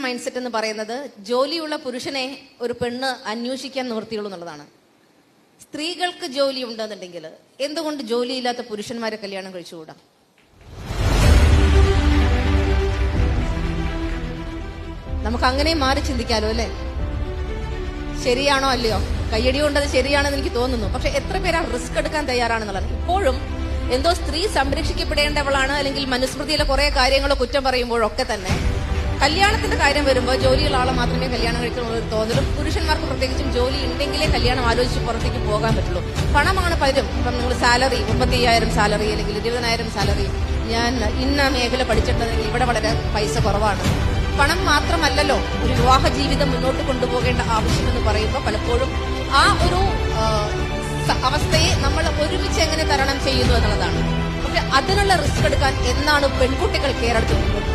Mind set എന്ന് പറയുന്നത് ജോലിയുള്ള പുരുഷനെ ഒരു പെണ്ണ് അന്വേഷിക്കാൻ നിവൃത്തിയുള്ളൂ എന്നുള്ളതാണ്. സ്ത്രീകൾക്ക് ജോലി ഉണ്ടെന്നുണ്ടെങ്കിൽ എന്തുകൊണ്ട് ജോലിയില്ലാത്ത പുരുഷന്മാരെ കല്യാണം കഴിച്ചുകൂടാ? നമുക്ക് അങ്ങനെ മാറി ചിന്തിക്കാലോ അല്ലേ? ശരിയാണോ അല്ലയോ? കയ്യടി കൊണ്ടത് ശരിയാണെന്ന് എനിക്ക് തോന്നുന്നു. പക്ഷെ എത്ര പേരാ റിസ്ക് എടുക്കാൻ തയ്യാറാണെന്നുള്ളത്? ഇപ്പോഴും എന്തോ സ്ത്രീ സംരക്ഷിക്കപ്പെടേണ്ടവളാണ്, അല്ലെങ്കിൽ മനുസ്മൃതിയിലെ കുറെ കാര്യങ്ങൾ കുറ്റം പറയുമ്പോഴൊക്കെ തന്നെ കല്യാണത്തിന്റെ കാര്യം വരുമ്പോൾ ജോലിയുള്ള ആളെ മാത്രമേ കല്യാണം കഴിക്കുന്നുള്ള ഒരു തോന്നലും, പുരുഷന്മാർക്ക് പ്രത്യേകിച്ചും ജോലി ഉണ്ടെങ്കിലേ കല്യാണം ആലോചിച്ച് പുറത്തേക്ക് പോകാൻ പറ്റുള്ളൂ. പണമാണ് പലരും. ഇപ്പം നിങ്ങൾ സാലറി 35,000 സാലറി അല്ലെങ്കിൽ 20,000 സാലറി, ഞാൻ ഇന്ന മേഖല പഠിച്ചിട്ടുണ്ടെങ്കിൽ ഇവിടെ വളരെ പൈസ കുറവാണ്. പണം മാത്രമല്ലല്ലോ ഒരു വിവാഹ ജീവിതം മുന്നോട്ട് കൊണ്ടുപോകേണ്ട ആവശ്യമെന്ന് പറയുമ്പോൾ പലപ്പോഴും ആ ഒരു അവസ്ഥയെ നമ്മൾ ഒരുമിച്ച് എങ്ങനെ തരണം ചെയ്യുന്നു എന്നുള്ളതാണ്. പക്ഷെ അതിനുള്ള റിസ്ക് എടുക്കാൻ എന്നാണ് പെൺകുട്ടികൾ കേരളത്തിൽ മുന്നോട്ട്